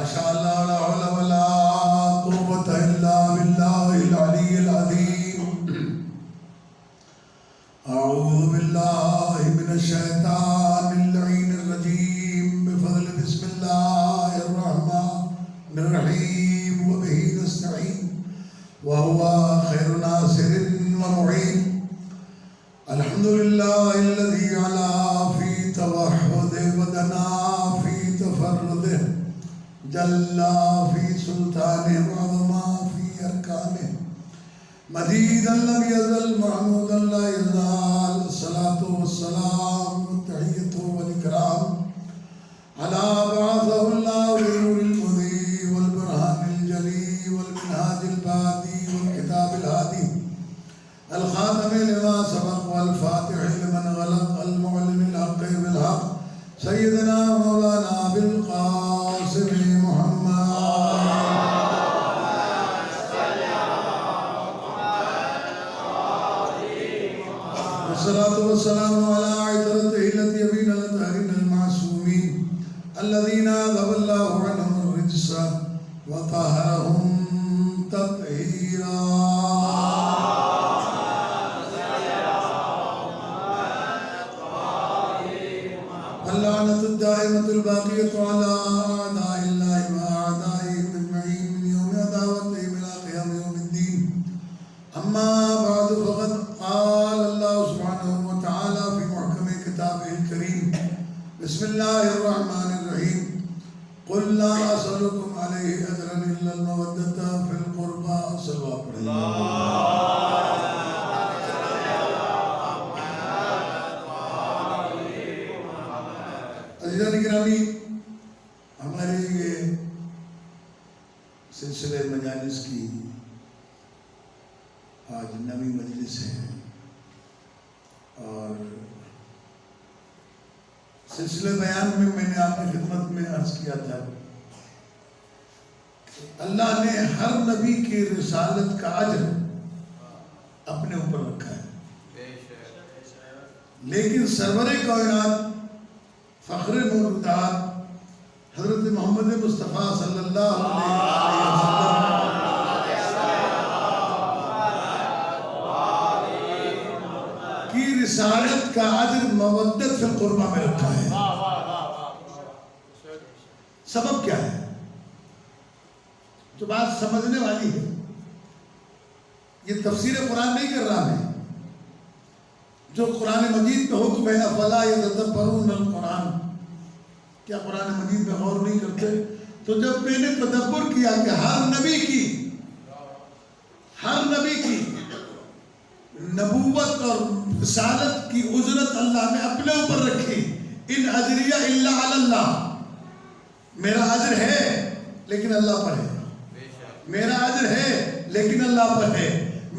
شاء اللہ لا حول ولا قوة الا باللہ العلی العظیم. اعوذ باللہ من الشیطان اللعین الرجیم بفضل بسم اللہ الرحمن الرحیم وبہ نستعین وهو خیر ناصر ومعین. الحمد للہ الذی علا فی توحد ودنا فی تفرد جلا فی سلطان وعظما فی ارکان مجید لم یزل محمود لا یزال. الصلاة والسلام والتحیۃ والاکرام علی بعثہ اللہ بالنور المضی والبرہان الجلی والمنہاج البادی والکتاب الہادی الخاتم لما سبق والفاتح لمن غلق المعلن الحق بالحق سیدنا مولانا بالقاسم محمد والصلاة والسلام على عترته التي أبين الأطهرين المعصومين الذين أذهب الله عنهم الرجس وطهرهم تطهيرا. اللعنة الدائمة الباقية على أعداء الله وأعدائهم أجمعين من يوم عداوتهم إلى قيام يوم الدين. أما بعد فقد قال الله سبحانه وتعالى في محكم كتابه الكريم بسم الله الرحمن الرحيم قل لا أسألكم عليه أجرا إلا المودة في القربى. صلوات عزیزان گرامی، ہمارے یہ سلسلہ مجالس کی آج نویں مجلس ہے اور سلسلہ بیان میں نے آپ کی خدمت میں عرض کیا تھا اللہ نے ہر نبی کی رسالت کا اجر اپنے اوپر رکھا ہے، لیکن سرور کائنات فخر موجودات حضرت محمد مصطفیٰ صلی اللہ علیہ وسلم کی رسالت کا اجر مودت فی القربہ میں رکھا ہے. سبب کیا ہے؟ جو بات سمجھنے والی ہے، یہ تفسیر قرآن نہیں کر رہا ہے. جو قرآن مجید پہ حکم ہے افلا یتدبرون القرآن، کیا قرآن مجید پہ غور نہیں کرتے؟ تو جب میں نے تدبر کیا کہ ہر نبی کی نبوت اور رسالت کی اجرت اللہ نے اپنے اوپر رکھی. ان اجریہ الا علی اللہ، میرا اجر ہے لیکن اللہ پر ہے، میرا اجر ہے لیکن اللہ پر ہے،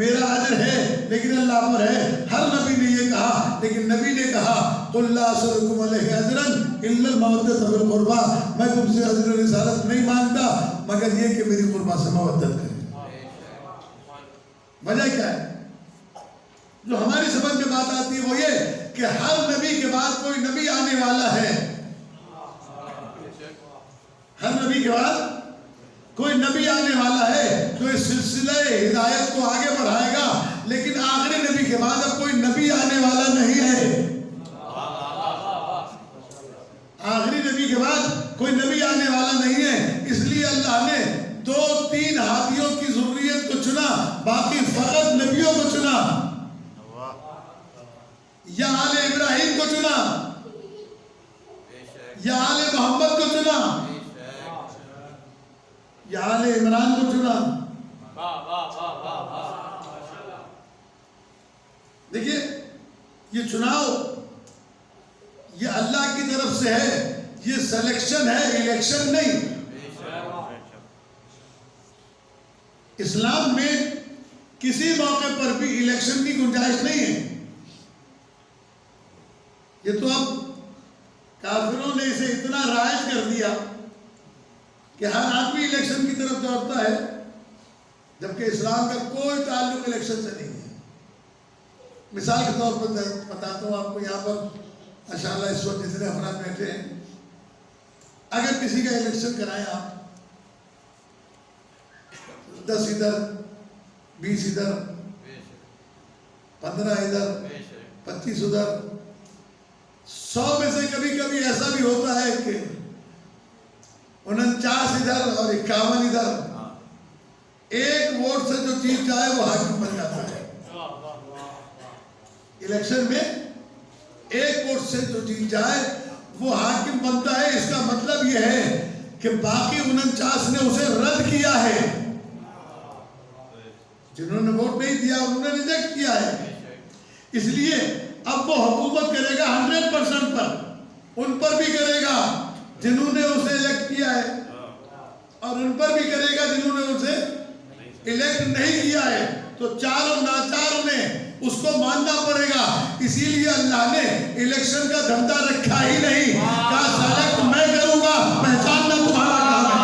میرا اجر ہے لیکن اللہ پر ہے. ہر نبی نے یہ کہا، لیکن نبی نے کہا قل لا اسألکم علیہ اجرا الا المودۃ فی القربى، میں تم سے اجر رسالت نہیں مانگتا مگر یہ کہ میری قربہ سے مودت کرے. وجہ کیا ہے؟ جو ہماری سمجھ میں بات آتی ہے وہ یہ کہ ہر نبی کے بعد کوئی نبی آنے والا ہے، ہر نبی کے بعد کوئی نبی آنے والا ہے جو اس سلسلہ ہدایت کو آگے بڑھائے گا، لیکن آخری نبی کے بعد اب کوئی نبی آنے والا نہیں ہے. آخری نبی کے بعد کوئی نبی آنے والا نہیں ہے، اس لیے اللہ نے 2-3 ہادیوں کی ضروریت کو چنا، باقی فقط نبیوں کو چنا. یا آل ابراہیم کو چنا، یا آل محمد کو چنا، یا آل عمران کو چنا. دیکھیے یہ چناؤ یہ اللہ کی طرف سے ہے، یہ سلیکشن ہے، الیکشن نہیں. اسلام میں کسی موقع پر بھی الیکشن کی گنجائش نہیں ہے. یہ تو اب کافروں نے اسے اتنا رائج کر دیا کہ ہر آدمی الیکشن کی طرف دوڑتا ہے، جبکہ اسلام کا کوئی تعلق الیکشن سے نہیں ہے. مثال کے طور پر بتاتا ہوں آپ کو، یہاں پر ماشاءاللہ اس وقت جتنے افراد بیٹھے ہیں، اگر کسی کا الیکشن کرائیں آپ 10 ادھر 20 ادھر 15 ادھر 25 ادھر 100 میں سے کبھی کبھی ایسا بھی ہوتا ہے کہ 49 ادھر اور 51 ادھر، ایک ووٹ سے جو جیت جائے وہ حاکم بن جاتا ہے۔ الیکشن میں ایک ووٹ سے جو جیت جائے وہ حاکم بنتا ہے۔ اس کا مطلب یہ ہے کہ باقی 49 نے اسے رد کیا ہے، جنہوں نے ووٹ نہیں دیا انہوں نے ریجیکٹ کیا ہے۔ اس لیے اب وہ حکومت کرے گا 100% پر، ان پر بھی کرے گا جنہوں نے اسے الیکٹ کیا ہے، اور ان پر بھی کرے گا جنہوں نے اسے الیکٹ نہیں کیا ہے۔ تو چاروں ناچاروں نے اس کو ماننا پڑے گا۔ اسی لیے اللہ نے الیکشن کا دھندا رکھا ہی نہیں، کہا سلیکٹ میں کروں گا، پہچاننا تمہارا کام ہے۔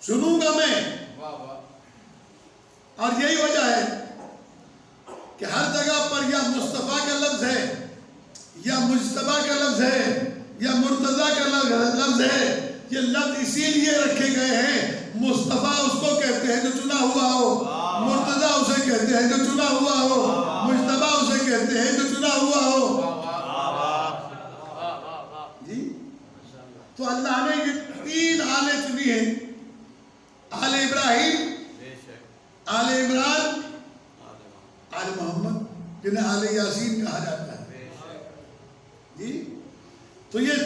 سنوں گا میں، اور یہی وجہ ہے کہ ہر جگہ پر یا مصطفیٰ کا لفظ ہے یا مجتبیٰ کا لفظ ہے یا مرتضیٰ کا لفظ ہے۔ یہ لفظ اسی لیے رکھے گئے ہیں، مصطفیٰ اس کو کہتے ہیں جو چنا ہوا ہو، مرتضیٰ اسے کہتے ہیں جو چنا ہوا ہو، مجتبیٰ اسے کہتے ہیں جو چنا ہوا ہو۔ جی تو اللہ نے یہ 3 آلے چنی ہیں، آل ابراہیم، آل عمران، آل محمد، جنہیں آل یاسین کہا جاتا ہے۔ جی تو یہ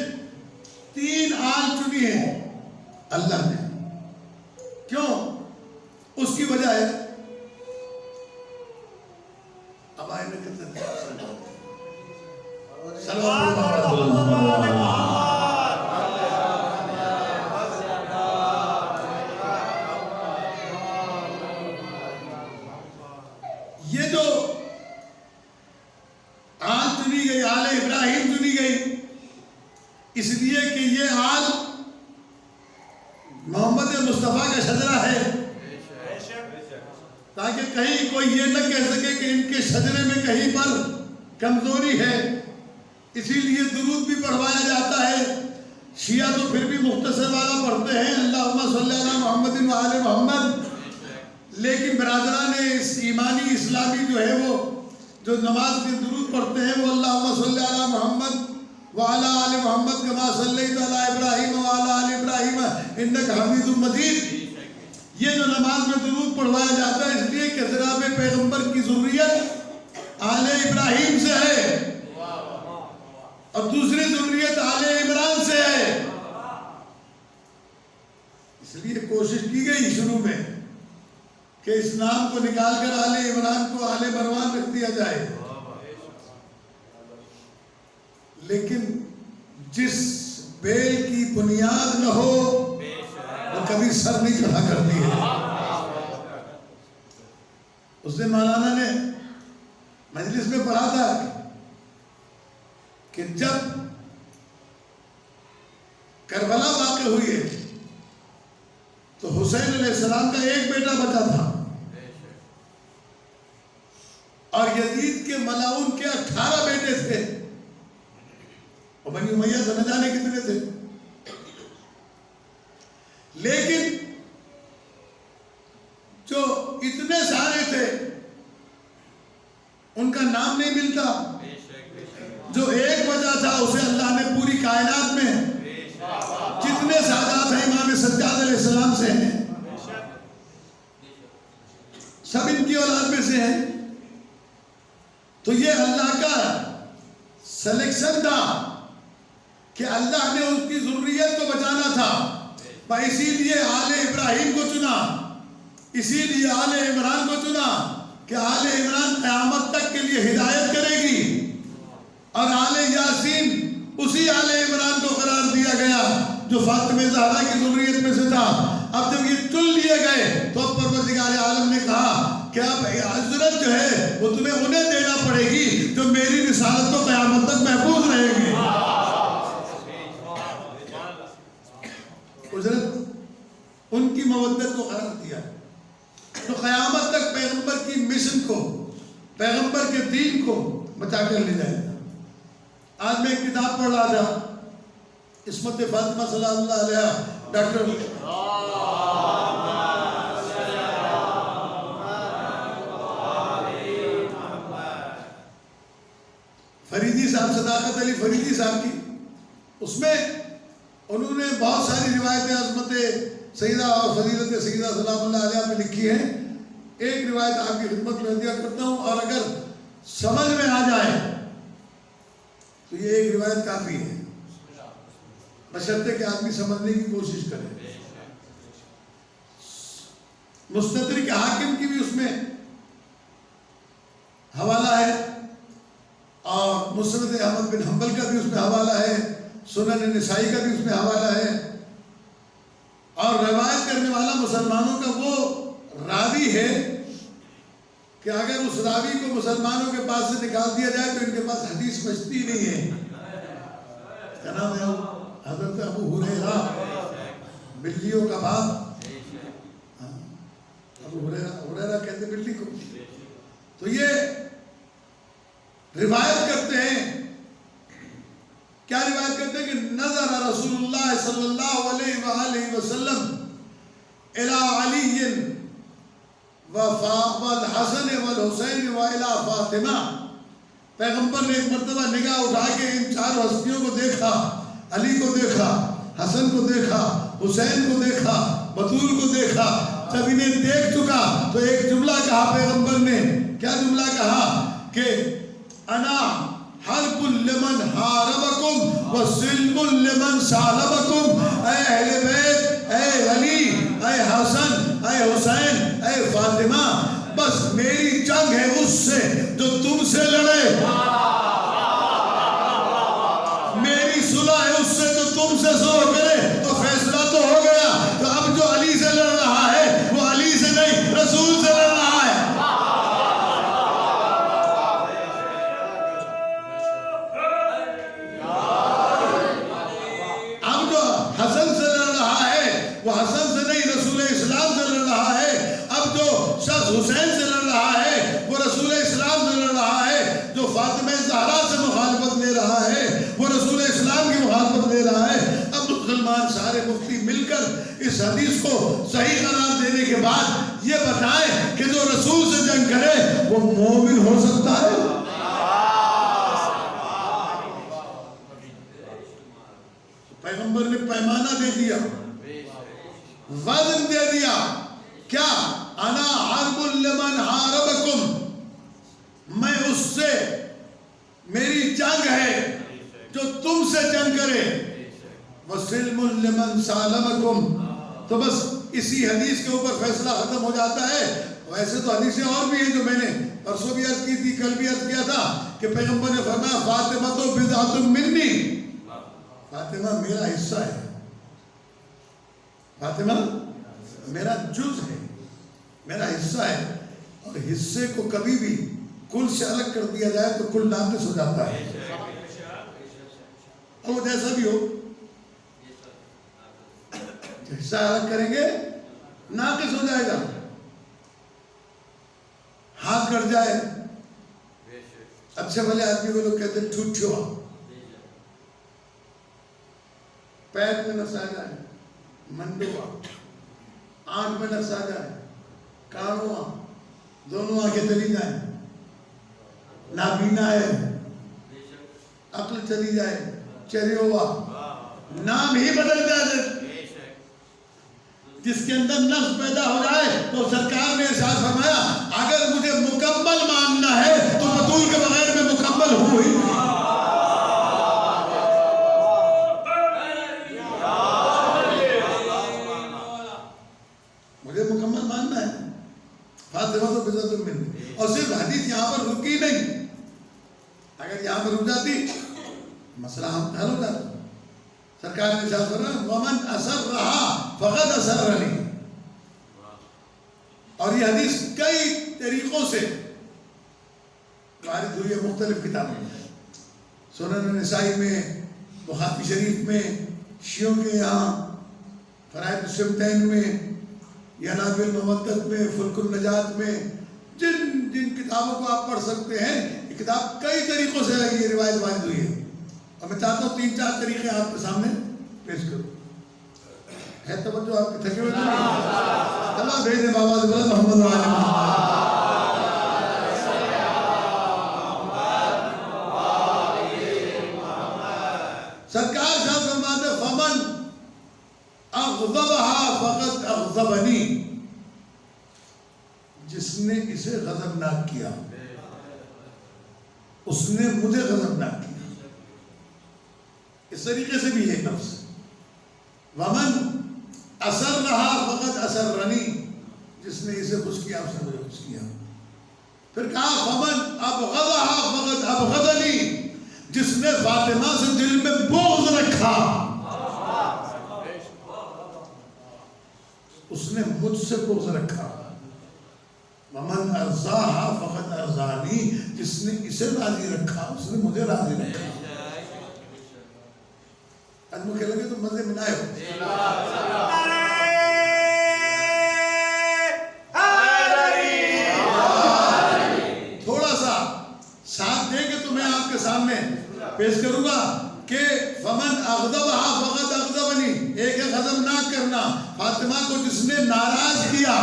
3 آل چنی ہیں اللہ نے، کیوں؟ اس کی وجہ ہے، اب آئے میں کتنے یہ جو آل چنی گئی، آل ابراہیم چنی گئی، اس لیے کہ یہ آل محمد مصطفیٰ کا شجرہ ہے، تاکہ کہیں کوئی یہ نہ کہہ سکے کہ ان کے شجرے میں کہیں پر کمزوری ہے۔ اسی لیے درود بھی پڑھوایا جاتا ہے۔ شیعہ تو پھر بھی مختصر والا پڑھتے ہیں، اللہم صلی علی محمد و آل محمد، لیکن برادران اس ایمانی اسلامی جو ہے وہ جو نماز کے درود پڑھتے ہیں وہ اللہم صلی علی محمد وعلی آل محمد کما صلیت علی ابراہیم وعلی آل ابراہیم انک حمید مجید۔ یہ جو نماز میں درود پڑھوایا جاتا ہے اس لیے کہ جناب پیغمبر کی ذریت آل ابراہیم سے ہے اور دوسری ذریت آل عمران سے ہے۔ اس لیے کوشش کی گئی شروع میں کہ اس نام کو نکال کر آل عمران کو آل مروان رکھ دیا جائے، لیکن جس بیل کی بنیاد نہ ہو وہ کبھی سر نہیں چڑھا کرتی ہے۔ اس دن مولانا نے مجلس میں پڑھا تھا کہ جب کربلا واقع ہوئی ہے تو حسین علیہ السلام کا ایک بیٹا بچا تھا اور یزید کے ملاؤن کے 18 بیٹے تھے، اور بنی امیہ سے نہ جانے کتنے تھے، لیکن جو اتنے سارے تھے ان کا نام نہیں ملتا۔ جو ایک بچا تھا اسے اللہ نے پوری کائنات میں جتنے سادات ہیں امام سجاد علیہ السلام سے ہیں، سب ان کی اولاد میں سے ہیں۔ تو یہ اللہ کا سلیکشن تھا کہ اللہ نے اس کی ذریت کو بچانا تھا، اسی لیے آل ابراہیم کو چنا، اسی لیے آل عمران کو چنا کہ آل عمران قیامت تک کے لیے ہدایت کرے گی، اور آل یاسین اسی آل عمران کو قرار دیا گیا جو فاطمہ زہرا کی ذریت میں سے تھا۔ اب جب یہ چن لیے گئے تو اب پروردگار عالم نے کہا کہ اب عزت جو ہے وہ تمہیں انہیں دینا پڑے گی جو میری رسالت کو قیامت تک محفوظ رہیں گے۔ عزت ان کی مودت کو قرار دیا تو قیامت تک پیغمبر کی مشن کو، پیغمبر کے دین کو بچا کر لے جائے گا۔ آج میں ایک کتاب پڑھ رہا تھا، عصمت فاطمہ صلی اللہ علیہ، ڈاکٹر فریدی صاحب، صداقت علی فریدی صاحب کی، اس میں انہوں نے بہت ساری روایتیں عظمت سیدہ اور فضیلت سیدہ سلام اللہ علیہ پہ لکھی ہیں۔ ایک روایت آپ کی خدمت میں دیا کرتا ہوں، اور اگر سمجھ میں آ جائے تو یہ ایک روایت کافی ہے، بشرطے کہ آدمی سمجھنے کی کوشش کرے۔ مستدرک حاکم کی بھی اس میں حوالہ ہے، اور مسند احمد بن حنبل کا بھی اس میں حوالہ ہے، سنن نسائی کا بھی اس میں حوالہ ہے، اور روایت کرنے والا مسلمانوں کا وہ راوی ہے کہ اگر اس راوی کو مسلمانوں کے پاس سے نکال دیا جائے تو ان کے پاس حدیث بچتی نہیں ہے۔ کیا نام ہے؟ حضرت ابو ہریرہ، بلیوں کا باپ، ابو ہریرہ کہتے بلی کو۔ تو یہ روایت کرتے ہیں، کیا روایت کرتے ہیں کہ نظر رسول اللہ صلی اللہ علیہ وآلہ وسلم الی علی والحسن والحسین والی فاطمہ، پیغمبر نے ایک مرتبہ نگاہ اٹھا کے ان چار ہستیوں کو دیکھا، علی کو دیکھا، حسن کو دیکھا، حسین کو دیکھا، بطول کو دیکھا۔ جب انہیں دیکھ چکا تو ایک جملہ کہا پیغمبر نے، کیا جملہ کہا کہ انا حرب لمن حاربکم وسلم لمن سالبکم، اے اہل بیت، اے علی، اے حسن، اے حسین، اے فاطمہ، بس میری جنگ ہے اس سے جو تم سے لڑے، میری صلح ہے اس سے جو تم سے صلح کرے۔ تو فیصلہ تو ہو گیا، تو اب جو علی سے لڑ رہا ہے وہ علی سے نہیں رسول سے لڑ رہا ہے۔ اب جو حسن سے لڑ رہا ہے وہ حسن سے نہیں رسول اسلام سے لڑ رہا ہے۔ اب جو شخص حسین سے لڑ رہا ہے وہ رسول اسلام سے لڑ رہا ہے۔ جو فاطمہ زہرا سے مخالفت لے رہا ہے وہ رسول اسلام کی مخالفت لے رہا ہے۔ اب مسلمان سارے مفتی مل کر اس حدیث کو صحیح قرار دینے کے بعد یہ بتائیں کہ جو رسول سے جنگ کرے وہ مومن ہو سکتا ہے؟ پیغمبر نے پیمانہ دے دیا، وزن دے دیا، کیا؟ انا حرب لمن حاربکم، میں اس سے، میری جنگ ہے جو تم سے جنگ کرے، وسلم لمن سالمکم۔ تو بس اسی حدیث کے اوپر فیصلہ ختم ہو جاتا ہے۔ ویسے تو حدیثیں اور بھی ہیں جو میں نے پرسوں بھی عرض کی تھی، کل بھی عرض کیا تھا کہ پیغمبر نے فرمایا فاطمہ تو بضعۃ منی، فاطمہ میرا حصہ ہے، فاطمہ میرا جز ہے، میرا حصہ ہے۔ اور حصے کو کبھی بھی کل سے الگ کر دیا جائے تو کل ناقص ہو جاتا ہے، اور وہ جیسا بھی ہو، حصہ الگ کریں گے ناقص ہو جائے گا۔ ہاتھ کٹ جائے، اچھے بھلے آدمی کو لوگ کہتے ہیں ٹھوٹھوا، پیر میں نس آ جائے، منڈوا، آنکھ میں نس آ جائے، کانواں، دونوں آنکھیں چلی جائیں، نابینا ہے، عقل چلی جائے، چہرے ہوا، نام ہی بدل جائے، جس کے اندر نفس پیدا ہو جائے تو سرکار نے ارشاد فرمایا اگر مجھے مکمل ماننا ہے تو بطول کے بغیر میں مکمل ہوں ہی نہیں۔ مجھے مکمل ماننا ہے، فاطمہ تو بضعۃ منی۔ اور صرف حدیث یہاں پر رکی نہیں، اگر یہاں پر رک جاتی مسئلہ ہم حل ہو جاتا۔ سرکار نے ارشاد فرمایا ومن اسرھا فقد اسرنی، اور یہ حدیث کئی طریقوں سے وارد ہوئی ہے مختلف کتابوں میں، سنن نسائی میں، بخاری شریف میں، شیعوں کے یہاں فرائض الشمتین میں، یناب المودت میں، فلک النجات میں، جن کتابوں کو آپ پڑھ سکتے ہیں، یہ کتاب کئی طریقوں سے یہ روایت وارد ہوئی ہے۔ اب میں چاہتا ہوں 3-4 طریقے آپ کے سامنے پیش کروں. ہے توجہ آپ کے تھکے ہوئے؟ اللہ بھیج دے بابا سے بلند محمد و آل محمد. سرکار شاہ فرماتے فمن اغضبها فقد اغضبنی، جس نے اسے غضبناک کیا اس نے مجھے غضبناک کیا. اس طریقے سے بھی ہے لفظ. ومن اسرها فقد اسرنی، جس نے اسے خوش کیا اس نے مجھے خوش کیا. پھر کہا فمن ابغضها فقد ابغضنی، جس نے فاطمہ سے دل میں بغض رکھا اس نے مجھ سے بغض رکھا. ومن ارضاها فقد ارضانی، جس نے اسے راضی رکھا اس نے مجھے راضی رکھا. آج مجھے لگے تو مزے میں آئے ہو. تھوڑا سا ساتھ دیں گے تو میں آپ کے سامنے پیش کروں گا کہ فمن اغضبها فقد اغضبنی، ایک ہے غضب نہ کرنا. فاطمہ کو جس نے ناراض کیا،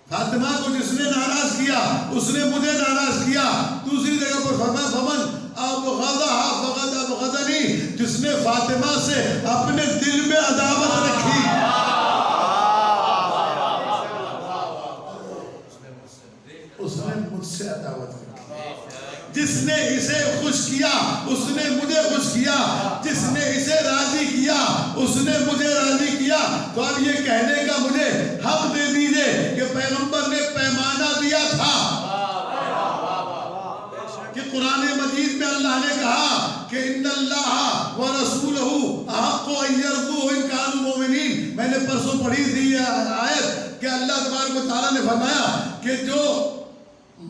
فاطمہ کو جس نے ناراض کیا اس نے مجھے ناراض کیا. دوسری جگہ پر فرمایا فمن ابغضها فقد ابغضنی، جس نے فاطمہ سے اپنے دل میں عداوت رکھی اس نے مجھ سے عداوت رکھی. جس نے اسے خوش کیا اس نے مجھے خوش کیا، جس نے اسے راضی کیا اس نے مجھے راضی کیا. تو اب یہ کہنے کا مجھے حق دے دیجئے کہ پیغمبر نے پیمانہ دیا تھا کہ قرآن مجید میں اللہ نے کہا کہ ان اللہ ورسولہ احق ان یرضوہ ان کانوا مؤمنین. میں نے پرسوں پڑھی تھی یہ آیت کہ اللہ تبارک و تعالیٰ نے فرمایا کہ جو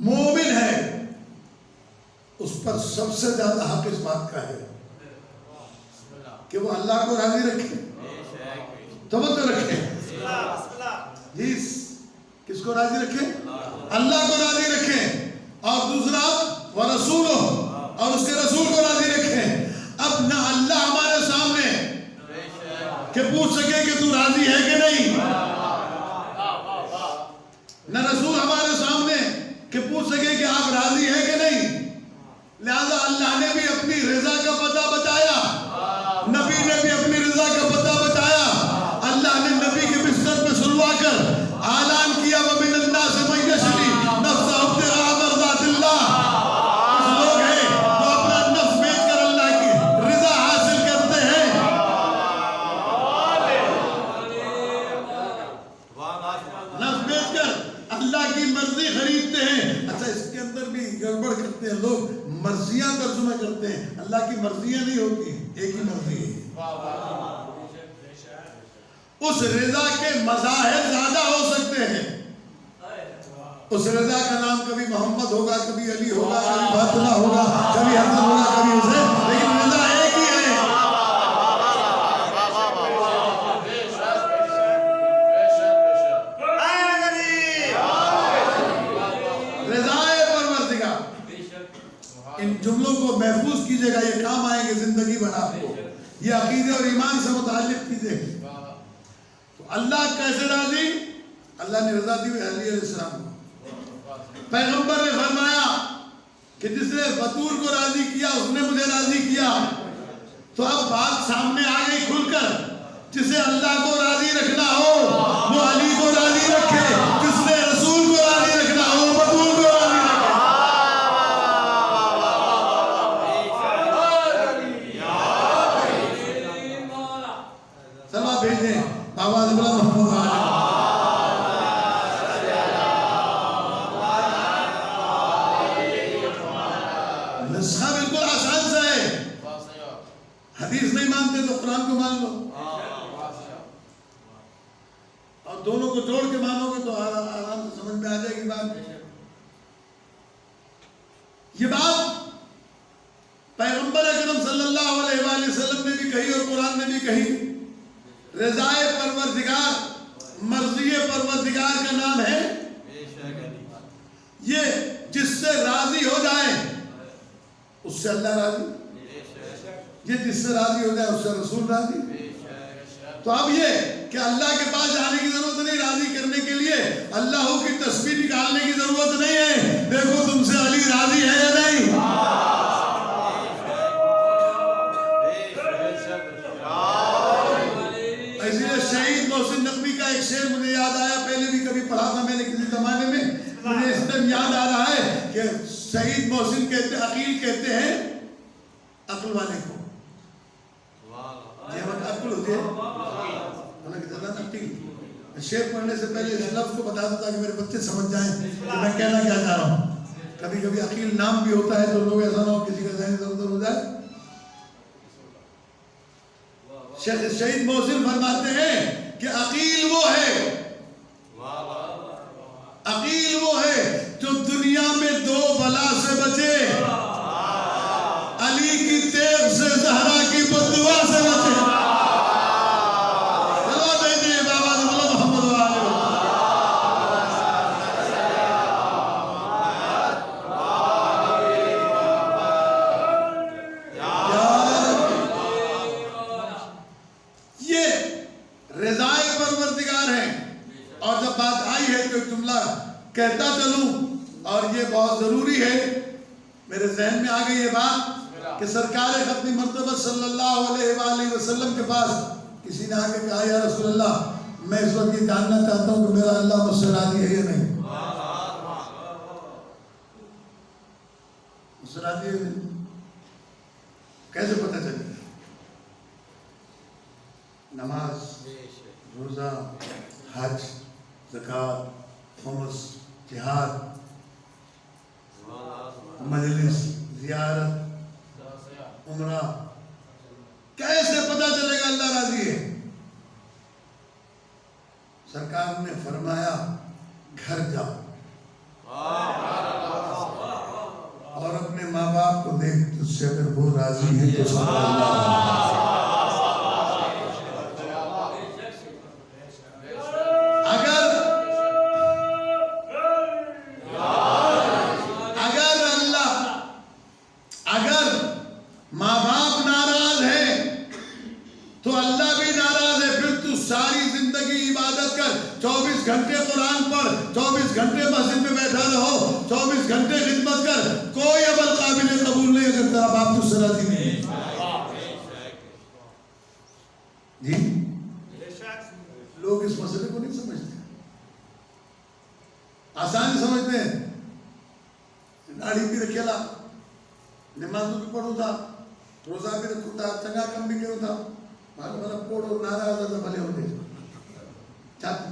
مومن ہے اس پر سب سے زیادہ حق اس بات کا ہے کہ وہ اللہ کو راضی رکھے، توجہ رکھے. جی کس کو راضی رکھے؟ اللہ کو راضی رکھیں. اور دوسرا ورسولہ، اور اس کے رسول کو راضی رکھیں. اب نہ اللہ ہمارے سامنے کہ پوچھ سکے کہ تو راضی ہے کہ نہیں، نہ رسول ہمارے سامنے کہ پوچھ سکے کہ آپ راضی ہیں کہ نہیں. لہذا اللہ نے بھی اپنی رضا کا پتہ بتایا، نبی نے بھی اپنی رضا کا پتہ بتایا. اللہ نے نبی کے بستر پہ سلوا کر اعلان کیا وَمِنَ النَّاسِ مَن يَشْرِي نَفْسَهُ ابْتِغَاءَ مَرْضَاتِ اللَّهِ. کچھ لوگ ہیں جو اپنا نفس بیچ کر اللہ کی رضا حاصل کرتے ہیں. نفس بیچ کر اللہ کی مرضی خریدتے ہیں. اچھا اس کے اندر بھی گڑبڑ کرتے ہیں لوگ، مرضیاں ترجمہ کرتے ہیں. اللہ کی مرضیاں نہیں ہوتی، ایک ہی مرضی ہے. اس رضا کے مظاہر زیادہ ہو سکتے ہیں. اس رضا کا نام کبھی محمد ہوگا، کبھی علی ہوگا، کبھی فاطمہ ہوگا، کبھی حسن ہوگا، کبھی حسین، لیکن رضا ایک ہی ہے. رضائے پروردگار. ان جملوں کو محفوظ کیجئے گا، یہ کام آئیں گے زندگی بھر آپ کو. یہ عقیدے اور ایمان سے متعلق چیزیں. تو اللہ کیسے راضی؟ اللہ نے رضا دی علی علیہ السلام کو. پیغمبر نے فرمایا کہ جس نے بطور کو راضی کیا اس نے مجھے راضی کیا. تو اب بات سامنے آ گئی کھل کر، جسے اللہ کو راضی رکھنا ہو وہ علی کو راضی رکھے، جس نے رسول کو راضی رکھنا ہو بطور کو راضی رکھے. سلام بھیج دیں بابا زبلا محمد علی. نسخہ بالکل آسان سا ہے. حدیث نہیں مانتے تو قرآن کو مان لو، اور دونوں کو جوڑ کے مانو گے تو آرام سے سمجھ میں آ جائے گی بات. یہ بات پیغمبر اکرم صلی اللہ علیہ وآلہ وسلم نے بھی کہی اور قرآن نے بھی کہی. رضائے پروردگار، مرضی پروردگار کا نام ہے. یہ جس سے راضی ہو جائے اس اس سے اللہ راضی، یہ جس سے راضی ہو جائے اس سے رسول راضی۔ تو اب یہ کہ اللہ کے پاس جانے کی ضرورت نہیں، راضی کرنے کے لیے اللہ کی تسبیح نکالنے کی ضرورت نہیں ہے۔ دیکھو تم سے علی راضی ہے یا نہیں؟ اسی لیے شہید محسن نقوی کا ایک شعر مجھے یاد آیا، پہلے بھی کبھی پڑھا تھا میں نے کسی زمانے میں، مجھے اس طرح یاد آ رہا ہے کہ شہید محسن کہتے، عقیل کہتے ہیں عقل والے کو، یہ وقت عقل ہوتی ہے شعر پڑھنے سے پہلے اس لفظ کو بتا دوں تاکہ میرے بچے سمجھ جائیں کہ میں کہنا کیا چاہ رہا ہوں۔ کبھی کبھی عقیل نام بھی ہوتا ہے تو لوگ ایسا نہ ہو کسی کا ذہن ادھر ادھر ہو جائے۔ شہید محسن فرماتے ہیں کہ عقیل وہ ہے، عقیل وہ ہے جو دنیا میں دو بلا سے بچے، علی کی تیغ سے، زہرا کی بددعا سے بچے۔ کہتا چلوں اور یہ بہت ضروری ہے، میرے ذہن میں آ گئی یہ بات کہ سرکار ختم مرتبہ صلی اللہ علیہ وآلہ وسلم کے پاس کسی نے آ کے کہا یا رسول اللہ میں اس وقت یہ جاننا چاہتا ہوں کہ میرا اللہ مجھ سے راضی ہے یا نہیں، مجھ سے راضی ہے یا نہیں، کیسے پتہ چلے؟ نماز، روزہ، حج، زکوٰۃ، خمس، جہاد، مجلس، زیارت، عمرہ، کیسے پتہ چلے گا اللہ راضی ہے؟ سرکار نے فرمایا گھر جاؤ اور اپنے ماں باپ کو دیکھ، تجھ سے اگر وہ راضی ہے تو سب اللہ گھنٹے قرآن پڑھ، 24 گھنٹے مسجد میں بیٹھا رہو، 24 گھنٹے خدمت کر، کوئی عمل قابل قبول نہیں اگر تیرا باپ تجھ سے راضی نہیں ہے۔ جی لوگ اس مسئلے کو نہیں سمجھتے، آسان سمجھتے ہیں، داڑھی بھی رکھے لا، نماز بھی پڑھو تھا، روزہ بھی رکھو تھا، چنگا کم بھی کرو تھا، مالا پوڑو ناراض ہے بھلے ہوتے چاہتے۔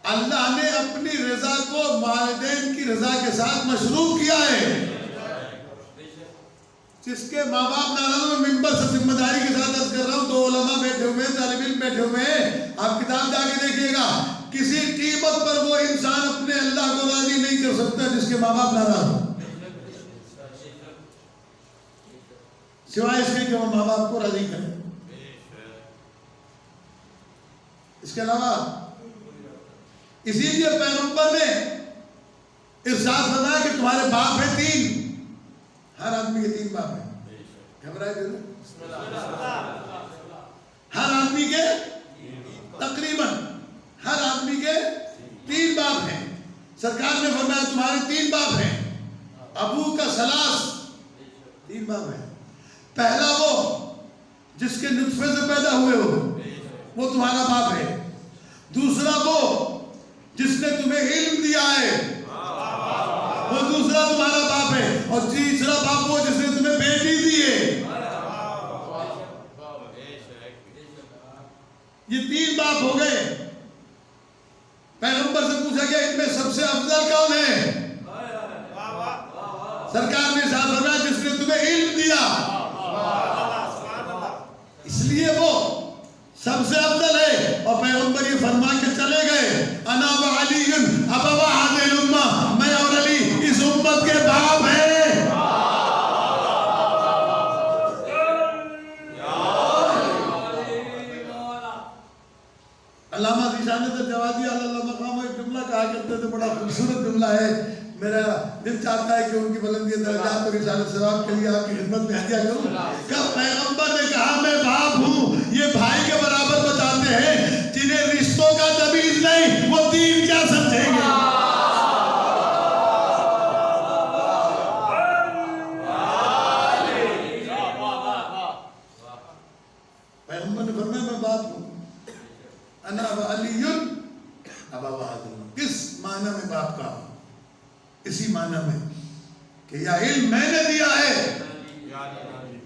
اللہ نے اپنی رضا کو والدین کی رضا کے ساتھ مشروط کیا ہے۔ جس کے ماں باپ ناراض ہو، میں ممبر سے ذمہ داری کے ساتھ عرض کر رہا ہوں، دو علماء بیٹھے ہوئے ہیں، طالب علم بیٹھے ہوئے ہیں، آپ کتاب جا کے دیکھیے گا، کسی قیمت پر وہ انسان اپنے اللہ کو راضی نہیں کر سکتا جس کے ماں باپ ناراض ہو، سوائے اس کے کہ وہ ماں باپ کو راضی کرے۔ اس کے علاوہ اسی لیے پیغمبر نے ارشاد فرمایا کہ تمہارے باپ ہیں 3، ہر آدمی کے 3 باپ ہیں، گھبرائے دے ہر آدمی کے تقریباً ہر آدمی کے 3 باپ ہیں۔ سرکار نے فرمایا تمہارے 3 باپ ہیں، ابو کا سلاس 3 باپ ہیں، پہلا وہ جس کے نطفے سے پیدا ہوئے ہو وہ تمہارا باپ ہے، دوسرا وہ جس نے تمہیں علم دیا ہے وہ دوسرا تمہارا باپ ہے، اور تیسرا باپ وہ جس نے تمہیں بیٹی دی ہے۔ یہ 3 باپ ہو گئے۔ پیغمبر سے پوچھا گیا ان میں سب سے افضل کون ہے؟ سرکار نے ارشاد فرمایا جس نے تمہیں علم دیا، اس لیے وہ سب سے افضل ہے۔ اور پیغمبر یہ فرما کے چلے گئے انا و علی ابوا هذه الامه، میں اور علی اس امت کے باپ ہیں۔ علامہ ذیشان الجوادی علیہ مقام ایک جملہ کہا کرتے تھے، بڑا خوبصورت جملہ ہے، میرا دل چاہتا ہے کہ ان کی بلندی درجات اور رسالت ثواب کے لیے آپ کی خدمت میں ہدیہ کروں. کب پیغمبر نے کہا میں باپ ہوں، یہ بھائی کے برابر بتاتے ہیں. جنہیں رشتوں کا تمیز نہیں وہ دین کیا سمجھیں گے؟ پیغمبر نے فرمایا میں باپ ہوں. انا وعلی ابوات. کس معنی میں باپ کا؟ اسی معنی میں کہ یا علم میں نے دیا ہے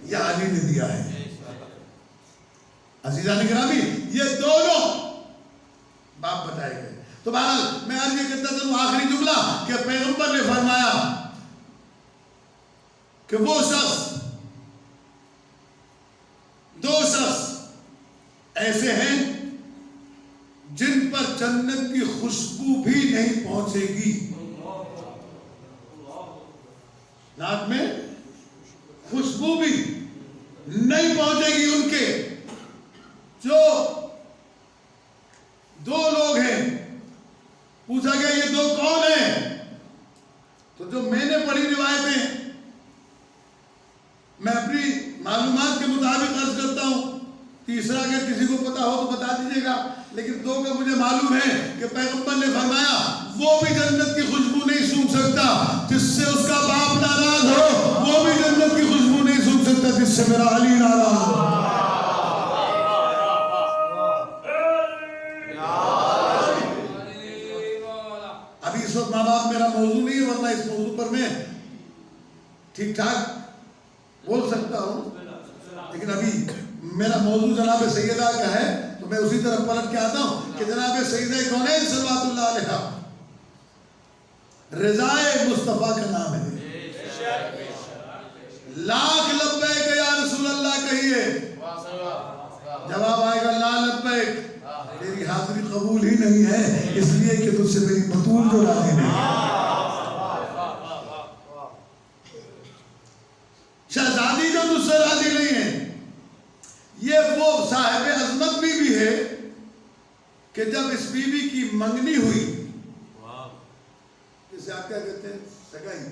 یا علی نے دیا ہے. عزیزان گرامی یہ دونوں باپ بتائے گئے. تو بہرحال میں آج یہ کہتا تھا آخری جملہ کہ پیغمبر نے فرمایا کہ وہ شخص، دو شخص ایسے ہیں جن پر جنت کی خوشبو بھی نہیں پہنچے گی. ناک میں خوشبو بھی نہیں پہنچے گی ان کے. جو دو لوگ ہیں، پوچھا گیا یہ دو کون ہیں؟ تو جو میں نے پڑھی روایتیں میں اپنی معلومات کے مطابق عرض کرتا ہوں. تیسرا اگر کسی کو پتا ہو تو بتا دیجیے گا، لیکن دو کا مجھے معلوم ہے کہ پیغمبر نے فرمایا وہ بھی جنت کی خوشبو نہیں سونگھ سکتا جس سے اس کا باپ ناراض ہو، وہ بھی جنت کی خوشبو نہیں سونگھ سکتا جس سے میرا علی ناراض ہو. ابھی اس وقت ماں باپ میرا موضوع نہیں ہے، ورنہ اس موضوع پر میں ٹھیک ٹھاک بول سکتا ہوں، لیکن ابھی میرا موضوع جناب سیدہ کا ہے تو میں اسی طرف پلٹ کے آتا ہوں کہ جناب سیدہ کونین صلوات اللہ علیہا رضائے مصطفیٰ کا نام ہے. لاکھ لبیک یا رسول اللہ کہیے، جواب آئے گا لا لبیک، تیری حاضری قبول ہی نہیں ہے، اس لیے کہ تجھ سے میری بطول جو راضی نہیں. شہزادی جو تجھ سے راضی نہیں ہے، یہ وہ صاحب عظمت بھی ہے کہ جب اس بی بی کی منگنی ہوئی، جسے آپ کیا کہتے ہیں سگائی،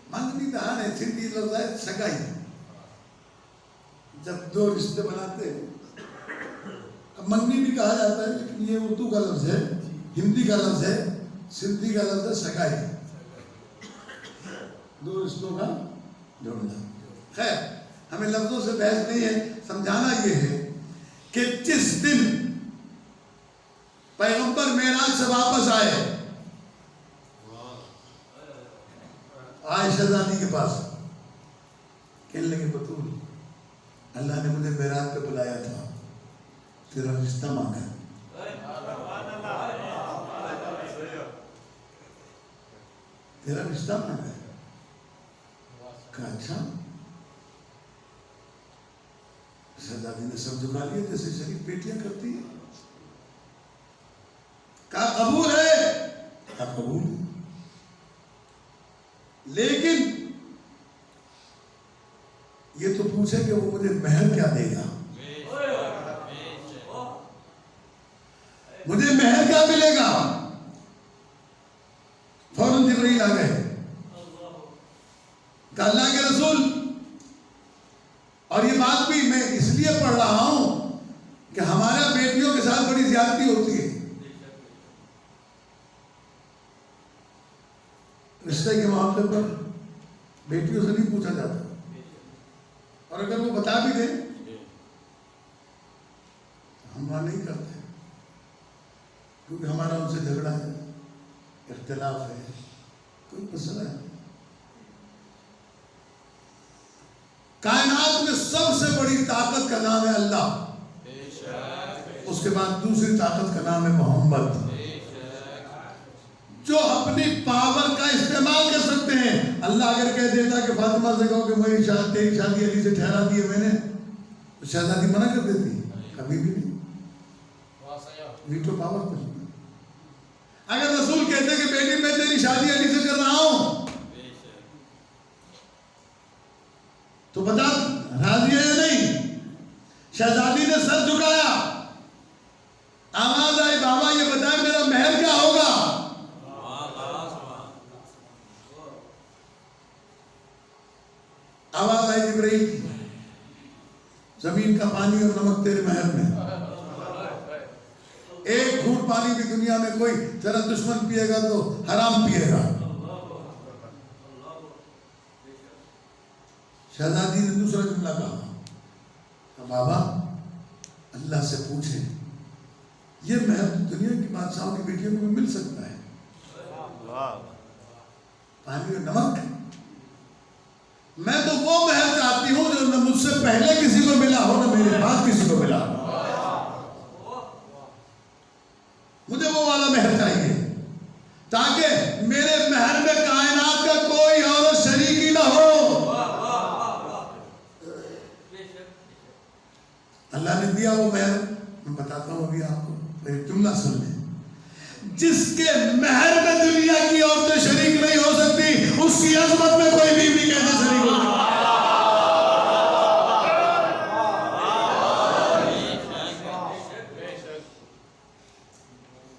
منگنی دہان ہے، سندھی لفظ ہے سگائی. جب دو رشتے بناتے ہیں، اب منگنی بھی کہا جاتا ہے لیکن یہ اردو کا لفظ ہے، ہندی کا لفظ ہے، سندھی کا لفظ ہے سگائی، دو رشتوں کا جوڑنا. خیر ہمیں لفظوں سے بحث نہیں ہے، سمجھانا یہ ہے کہ جس دن پیغمبر معراج سے واپس آئے عائشہ زادی کے پاس، کہنے لگے بطول اللہ نے مجھے معراج پہ بلایا تھا، تیرا رشتہ مانگا. تیرا رشتہ مانگا. کہا اچھا. شہزادی نے سب جھکا لیا جیسے شریف بیٹیاں کرتی ہیں. کہا قبول ہے. کہا قبول ہے، لیکن یہ تو پوچھے کہ وہ مجھے مہر کیا دے گا، مجھے مہر کیا ملے گا. فوراً جبرائیل آ گئے کہ اللہ کے رسول، اور یہ بات بھی میں اس لیے پڑھ رہا ہوں کہ ہمارے بیٹیوں کے ساتھ بڑی زیادتی ہوتی ہے. رشتے کے معاملے پر بیٹیوں سے نہیں پوچھا جاتا، اور اگر وہ بتا بھی دیں ہم وہاں نہیں کرتے کیونکہ ہمارا ان سے جھگڑا ہے، اختلاف ہے، کوئی مسئلہ ہے. کائنات میں سب سے بڑی طاقت کا نام ہے اللہ، اس کے بعد دوسری طاقت کا نام ہے محمد، جو اپنی پاور کا استعمال کر سکتے ہیں. اللہ اگر کہہ دیتا کہ فاطمہ سے کہو کہ تیری شادی علی سے ٹھہرا دی ہے میں نے، تو شہزادی منع کر دیتی؟ کبھی بھی نہیں. ویٹو پاور پر. اگر رسول کہتے کہ بیٹی میں تیری شادی علی سے کر رہا ہوں تو بتا راضی ہے یا نہیں؟ شہزادی نے سر جھکایا، آواز آئی بابا یہ بتائے میرا مہر کیا ہوگا. زمین کا پانی اور نمک تیرے محل میں. ایک گھونٹ پانی بھی دنیا میں کوئی تیرا دشمن پیے گا تو حرام پیے گا. شہزادی نے دوسرا جملہ کہا، بابا اللہ سے پوچھیں یہ محل دنیا کی بادشاہوں کی بیٹیوں کو مل سکتا ہے؟ پانی اور نمک. میں تو وہ محل چاہتی ہوں جو نہ مجھ سے پہلے کسی کو ملا ہو نہ میرے بعد کسی کو ملا ہو. مجھے وہ والا محل چاہیے تاکہ میرے محل میں کائنات کا کوئی اور شریک ہی نہ ہو. اللہ نے دیا وہ محل. میں بتاتا ہوں ابھی آپ کو ایک جملہ سن لیں. جس کے محل میں دنیا کی عورتیں شریک نہیں ہو سکتی اس کی عظمت میں کوئی بیوی کیسے شریک ہو سکتی؟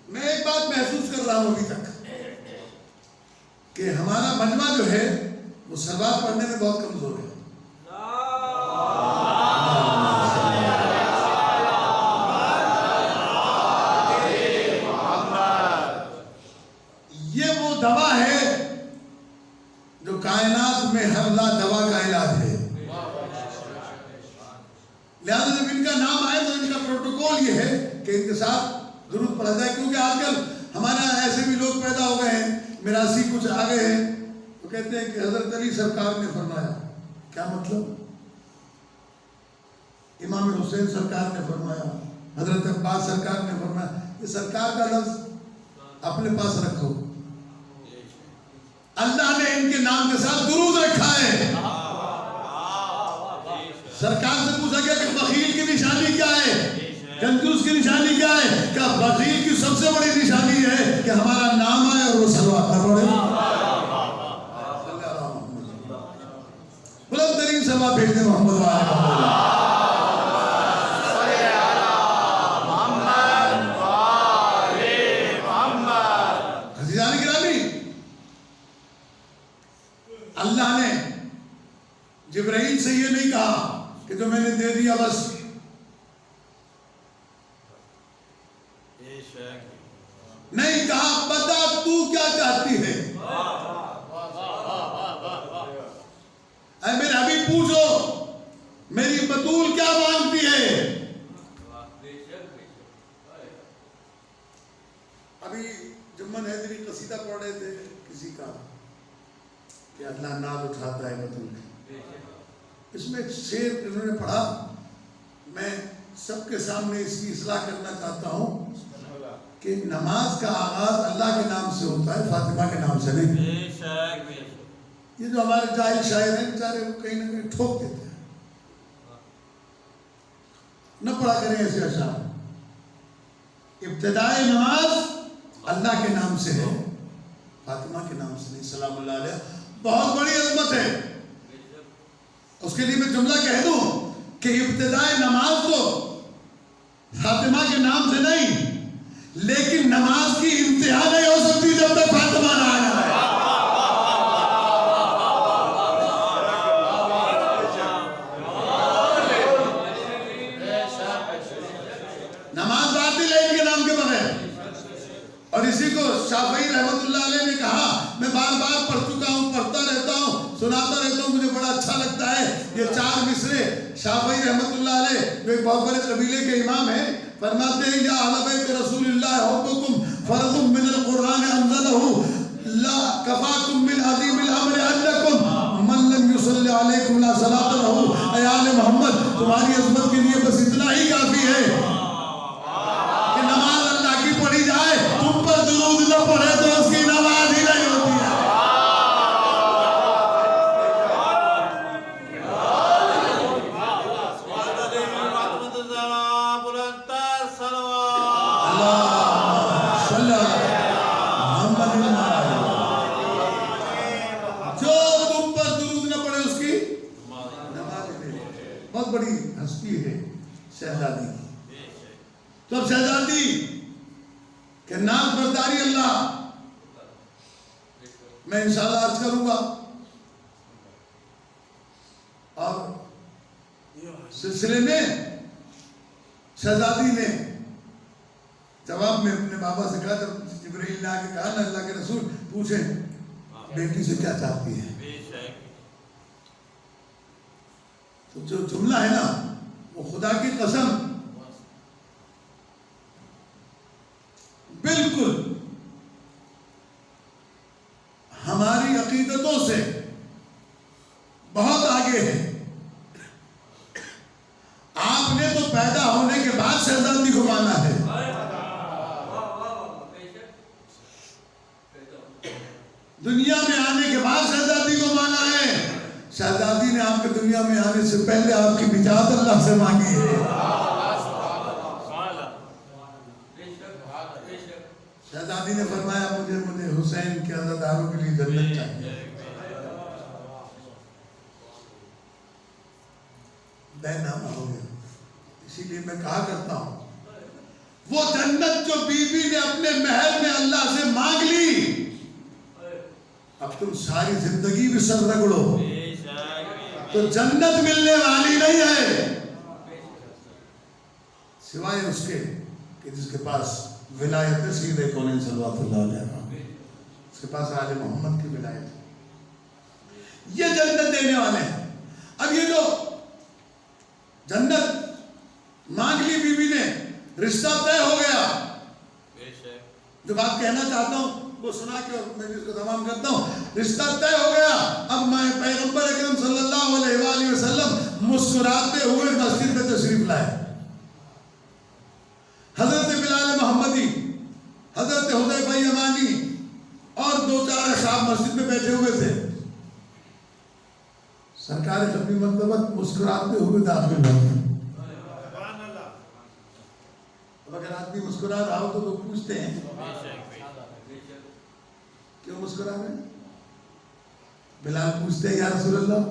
میں ایک بات محسوس کر رہا ہوں ابھی تک کہ ہمارا مجمع جو ہے وہ سلوات پڑھنے میں بہت کمزور ہے. دوا ہے جو کائنات میں ہر لا دوا کا علاج ہے. لہذا جب ان کا نام آئے تو ان کا پروٹوکول یہ ہے کہ ان کے ساتھ درود پڑھا جائے. کیونکہ آج کل ہمارے ایسے بھی لوگ پیدا ہو گئے ہیں، میراثی کچھ آ گئے ہیں، وہ کہتے ہیں کہ حضرت علی سرکار نے فرمایا. کیا مطلب؟ امام حسین سرکار نے فرمایا، حضرت عباس سرکار نے فرمایا. یہ سرکار کا لفظ اپنے پاس رکھو. اللہ نے ان کے نام کے ساتھ درود رکھا ہے. سرکار سے پوچھا گیا کہ بخیل کی نشانی کیا ہے، کنجوس کی نشانی کیا ہے؟ کہ بخیل کی سب سے بڑی نشانی ہے کہ ہمارا نام آئے اور وہ صلوات نہ پڑھے. بلند ترین صلوات بھیج دیں محمد وعلیہ اللہ نے جبرائیل سے یہ نہیں کہا کہ جو میں نے دے دیا بس. نہیں کہا بتا تو کیا چاہتی ہے. اے میرے حبیب پوچھو میری بطول کیا مانگتی ہے. ابھی جمن حیدری قصیدہ پڑھ رہے تھے کسی کا کہ اللہ ناز اٹھاتا ہے بطول کی. اس میں ایک شعر انہوں نے پڑھا، میں سب کے سامنے اس کی اصلاح کرنا چاہتا ہوں کہ نماز کا آغاز اللہ کے نام سے ہوتا ہے، فاطمہ کے نام سے نہیں. یہ جو ہمارے جاہل شاعر ہیں بیچارے وہ کہیں نہ کہیں ٹھوک دیتے ہیں. نہ پڑھا کریں ایسے اشعار. ابتدائے نماز اللہ کے نام سے ہے، فاطمہ کے نام سے نہیں. سلام اللہ علیہ بہت بڑی عظمت ہے. اس کے لیے میں جملہ کہہ دوں کہ ابتدائے نماز تو فاطمہ کے نام سے نہیں، لیکن نماز کی انتہا نہیں ہو سکتی جب تک فاطمہ نہ آ جائے. نماز باطل ہے ان کے نام کے بغیر. اور اسی کو شافعی رحمت اللہ علیہ نے کہا، میں بار بار پڑھ چکا ہوں، پڑھتا رہتا ہوں، سناتا رہتا ہوں، مجھے بڑا اچھا لگتا ہے. یہ 4 مصرے شافعی رحمت اللہ علیہ جو ایک بہت بڑے قبیلے کے امام ہیں فرماتے ہیں، یا اہل بیت رسول اللہ حبکم فرض من القرآن انزلہ لا کفاکم من عظیم الامر انکم من لم یصلی علیکم لا صلاۃ لہ. اے آل محمد تمہاری عظمت کے لیے بس اتنا ہی کافی ہے کہ نماز اللہ کی پڑھی جائے، تم پر درود نہ پڑھے تو اس کی نماز ہی نہیں ہوتی ہے. بہت بڑی ہستی ہے شہزادی کی. تو اب شہزادی کہ ناز برداری اللہ میں انشاءاللہ عرض کروں گا. اور سلسلے میں شہزادی نے جواب میں اپنے بابا سے کہا، جب جبرائیل نے آ کے کہا نا اللہ کے رسول پوچھیں بیٹی سے کیا چاہتی ہے، تو جو جملہ ہے نا وہ خدا کی قسم بالکل ہماری عقیدتوں سے بہت آگے ہے۔ آپ نے تو پیدا ہونے کے بعد شہزادی کو مانا ہے، دنیا میں آنے کے بعد شہزادی کو مانا ہے۔ شہزادی نے آپ کے دنیا میں آنے سے پہلے آپ کی بجات اللہ سے مانگی ہے۔ شہزادی نے فرمایا مجھے حسین کے عزاداروں کے لیے جنت چاہیے۔ بہنامہ ہو گیا۔ اسی لیے میں کہا کرتا ہوں وہ جنت جو بی بی نے اپنے محل میں اللہ سے مانگ لی، اب تم ساری زندگی بھی سر رگڑو تو جنت ملنے والی نہیں ہے، سوائے اس کے کہ جس کے پاس ولایت سیدھے کونین صلوات اللہ علیہ، اس کے پاس آل محمد کی ولایت ہے، یہ جنت دینے والے ہیں۔ اب یہ جو جنت مانگ لی بی بی نے، رشتہ طے ہو گیا۔ جو بات کہنا چاہتا ہوں وہ سنا کے اور میں اس کو تمام کرتا ہوں۔ رشتہ طے ہو گیا، اب میں پیغمبر اکرم صلی اللہ علیہ وآلہ وسلم مسکراتے ہوئے مسجد میں تشریف لائے۔ حضرت بلال محمدی، حضرت حذیفہ یمانی اور دو چار اصحاب مسجد میں بیٹھے ہوئے تھے۔ سرکار اپنی مرتبہ مسکراتے ہوئے داخل ہوئے۔ اب اگر آدمی مسکرا رہا ہو تو لوگ پوچھتے ہیں کیوں مسکرا رہے ہیں؟ بلال پوچھتے ہیں یا رسول اللہ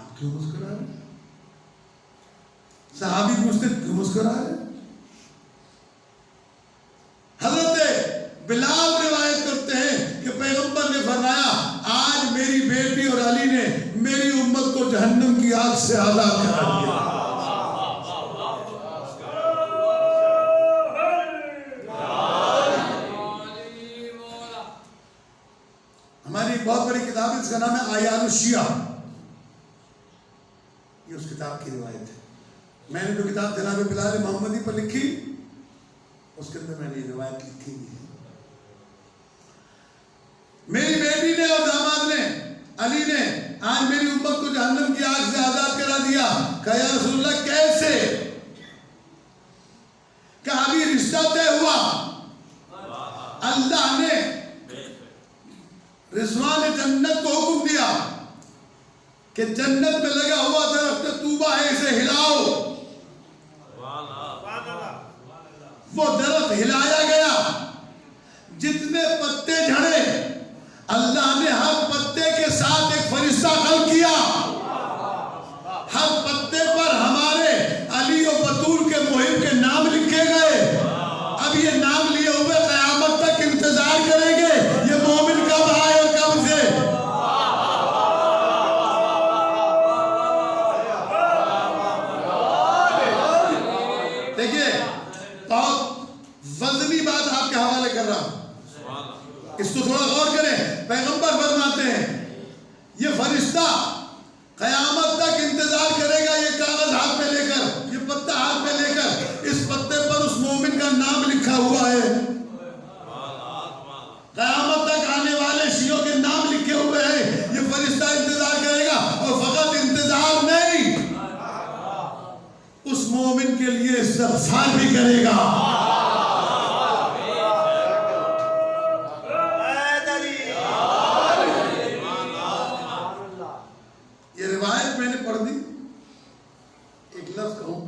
آپ کیوں مسکرا رہے ہیں؟ صحابی پوچھتے کیوں مسکرا رہے ہیں؟ حضرت بلال روایت کرتے ہیں کہ پیغمبر نے فرمایا آج میری بیٹی اور علی نے میری امت کو جہنم کی آگ سے آزاد کرا دیا۔ ہماری ایک بہت بڑی کتاب ہے، اس کا نام ہے آیان الشیعہ، یہ اس کتاب کی روایت ہے۔ میں نے جو کتاب جناب بلال محمدی پر لکھی اس کے اندر میں نے یہ روایت لکھی ہے۔ میری بیٹی نے اور داماد نے علی نے آج میری امت کو جہنم کی آگ سے آزاد کرا دیا۔ کہا یا رسول اللہ کیسے؟ کہا ابھی رشتہ طے ہوا، اللہ نے رضوان جنت کو حکم دیا کہ جنت میں لگا ہوا درخت طوبہ ہے اسے ہلاؤ۔ وہ درخت ہلایا گیا، جتنے پتے جھڑے اللہ نے ہر پتے کے ساتھ ایک فرشتہ خلق کیا، ہر پتے پر ہمارے علی و بطول کے محب کے نام لکھے گئے۔ اب یہ نام لیے ہوئے قیامت تک انتظار کریں گے یہ مومن کب آئے اور کب سے۔ دیکھیے بہت وزنی بات آپ کے حوالے کر رہا ہوں، اس کو تھوڑا غور کریں۔ پیغمبر فرماتے ہیں یہ فرشتہ قیامت تک انتظار کرے گا، یہ کاغذ ہاتھ میں لے کر، یہ پتہ ہاتھ میں لے کر، اس پتے پر اس مومن کا نام لکھا ہوا ہے۔ قیامت تک آنے والے شیعوں کے نام لکھے ہوئے ہیں، یہ فرشتہ انتظار کرے گا، اور فقط انتظار نہیں اس مومن کے لیے استغفار بھی کرے گا۔ یہ روایت میں نے پڑھ دی، ایک لفظ کہوں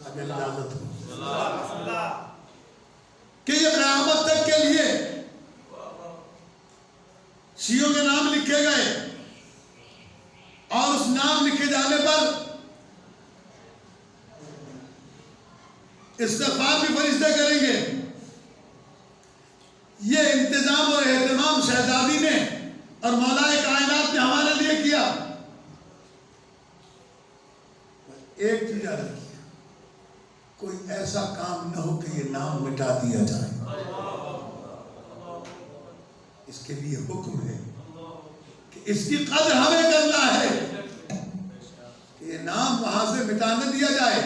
اگر اجازت ہو کہ یہ قیامت تک کے لیے شیعوں کے نام لکھے گئے، اور اس نام لکھے جانے پر استغفار بھی فرشتے کریں گے۔ یہ انتظام اور اہتمام شہزادی نے اور مولا کائنات نے ہمارے لیے کیا۔ ایسا کام نہ ہو کہ یہ نام مٹا دیا جائے. اس کے لیے حکم ہے کہ اس کی قدر ہمیں کرنا ہے کہ یہ نام وہاں سے مٹا نہ دیا جائے.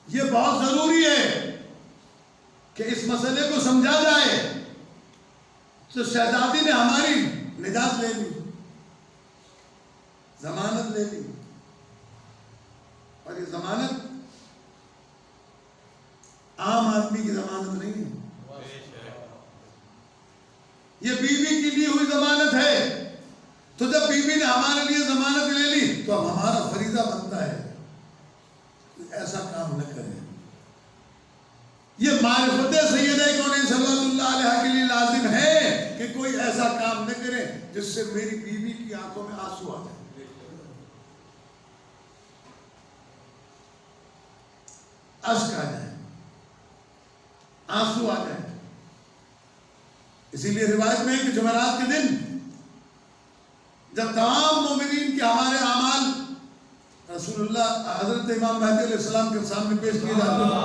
یہ بہت ضروری ہے کہ اس مسئلے کو سمجھا جائے. تو شہزادی نے ہماری نجات لے لی, ضمانت لے لی, اور یہ ضمانت عام آدمی کی ضمانت نہیں ہے, یہ بیوی کے لیے ہوئی ضمانت ہے. تو جب بیوی نے ہمارے لیے ضمانت لے لی تو اب ہمارا فریضہ بنتا ہے ایسا کام نہ کریں. یہ معرفت سیدہ کونین صلی اللہ علیہ کے لیے لازم ہے کہ کوئی ایسا کام نہ کرے جس سے میری بیوی کی آنکھوں میں آنسو آ جائے, اشک آ جائے, آنسو آ جائے. اسی لیے روایت میں ہے کہ جمعرات کے دن جب تمام مومنین کے ہمارے اعمال رسول اللہ حضرت امام مہدی علیہ السلام کے سامنے پیش کیے جاتے ہیں,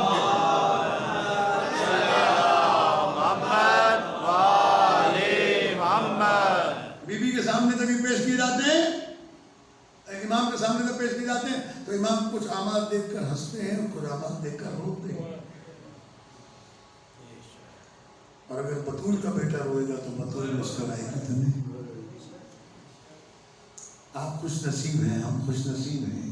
بی بی کے سامنے تک پیش کیے جاتے ہیں, امام کے سامنے تک پیش کیے جاتے ہیں, تو امام کچھ اعمال دیکھ کر ہنستے ہیں اور کچھ اعمال دیکھ کر روتے ہیں. اور اگر بطول کا بیٹا روئے گا تو بطول مسکرائے گی. تو نہیں. آپ خوش نصیب ہیں, ہم خوش نصیب ہیں